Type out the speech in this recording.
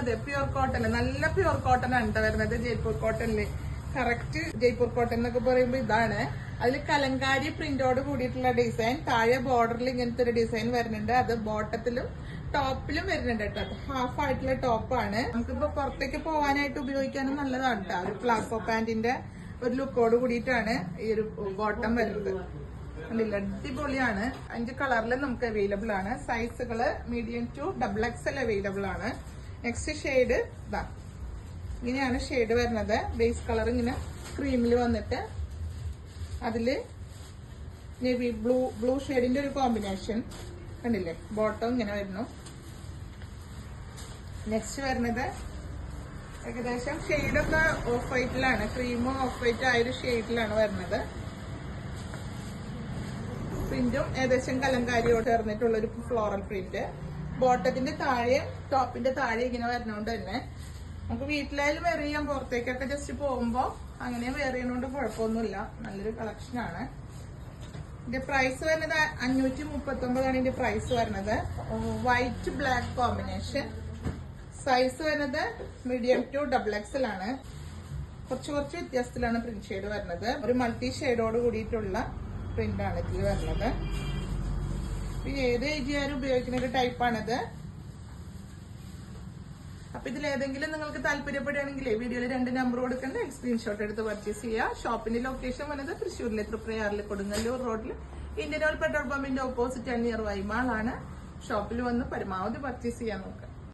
വരുന്നത് pure cotton, നല്ല pure cotton ആണ് കേട്ടോ വരുന്നത്. ജയ്പൂർ കോട്ടണില് കറക്റ്റ് ജയ്പൂർ കോട്ടൺ എന്നൊക്കെ പറയുമ്പോ ഇതാണ്. അതിൽ കലങ്കാരി പ്രിന്റോട് കൂടിയിട്ടുള്ള ഡിസൈൻ, താഴെ ബോർഡറിൽ ഇങ്ങനത്തെ ഒരു ഡിസൈൻ വരുന്നുണ്ട്. അത് ബോട്ടത്തിലും ടോപ്പിലും വരുന്നുണ്ട് കേട്ടോ. ഹാഫ് ആയിട്ടുള്ള ടോപ്പാണ്. നമുക്കിപ്പോ പുറത്തേക്ക് പോകാനായിട്ട് ഉപയോഗിക്കാനും നല്ലതാണ് കേട്ടോ. ഒരു പ്ലാസോ പാന്റിന്റെ ഒരു ലുക്കോട് കൂടിയിട്ടാണ് ഈ ഒരു ബോട്ടം വരുന്നത്. കണ്ടില്ല, അടിപൊളിയാണ്. 5 കളറിൽ നമുക്ക് അവൈലബിൾ ആണ്. സൈസുകള് മീഡിയം ടു XXL അവൈലബിൾ ആണ്. നെക്സ്റ്റ് ഷെയ്ഡ് ഇതാ, ഇങ്ങനെയാണ് ഷെയ്ഡ് വരുന്നത്. ബേസ് കളർ ഇങ്ങനെ ക്രീമിൽ വന്നിട്ട് അതില് നേവി ബ്ലൂ ഷെയ്ഡിന്റെ ഒരു കോമ്പിനേഷൻ കണ്ടില്ലേ. ബോട്ടം ഇങ്ങനെ വരുന്നു. നെക്സ്റ്റ് വരുന്നത് ഏകദേശം ഷെയ്ഡൊക്കെ ഓഫ് വൈറ്റിലാണ്, ക്രീമും ഓഫ് വൈറ്റ് ആ ഒരു ഷെയ്ഡിലാണ് വരുന്നത്. പ്രിന്റും ഏകദേശം കലങ്കാരിയോട് ചേർന്നിട്ടുള്ള ഒരു ഫ്ലോറൽ പ്രിന്റ്. ബോട്ടത്തിന്റെ താഴെയും ടോപ്പിന്റെ താഴെ ഇങ്ങനെ വരുന്നോണ്ട് തന്നെ നമുക്ക് വീട്ടിലായാലും വെയർ ചെയ്യാം, പുറത്തേക്കൊക്കെ ജസ്റ്റ് പോകുമ്പോ അങ്ങനെ വെയർ ചെയ്യുന്നോണ്ട് കുഴപ്പമൊന്നുമില്ല. നല്ലൊരു കളക്ഷനാണ്. ഇതിന്റെ പ്രൈസ് വരുന്നത് 539 ആണ് ഇതിന്റെ പ്രൈസ് വരുന്നത്. White black combination. സൈസ് വരുന്നത് മീഡിയം ടു XXL ആണ്. കുറച്ച് വ്യത്യാസത്തിലാണ് പ്രിന്റ് ഷെയ്ഡ് വരുന്നത്. ഒരു മൾട്ടി ഷെയ്ഡോട് കൂടിയിട്ടുള്ള പ്രിന്റ് ആണ് ഇതിൽ വരുന്നത്. ഏത് ഏജുകാരും ഉപയോഗിക്കുന്ന ഒരു ടൈപ്പാണിത്. അപ്പൊ ഇതിൽ ഏതെങ്കിലും നിങ്ങൾക്ക് താല്പര്യപ്പെടുകയാണെങ്കിൽ വീഡിയോയിൽ 2 നമ്പർ കൊടുക്കേണ്ട സ്ക്രീൻഷോട്ട് എടുത്ത് പർച്ചേസ് ചെയ്യുക. ഷോപ്പിന്റെ ലൊക്കേഷൻ വന്നത് തൃശ്ശൂരിലെ തൃപ്രയാറിലെ കൊടുങ്ങല്ലൂർ റോഡിൽ ഇന്ത്യൻ ഓയിൽ പെട്രോൾ പമ്പിന്റെ ഓപ്പോസിറ്റ് നിയർ വൈമാൾ ആണ്. ഷോപ്പിൽ വന്ന് പരമാവധി പർച്ചേസ് ചെയ്യാൻ നോക്കുക.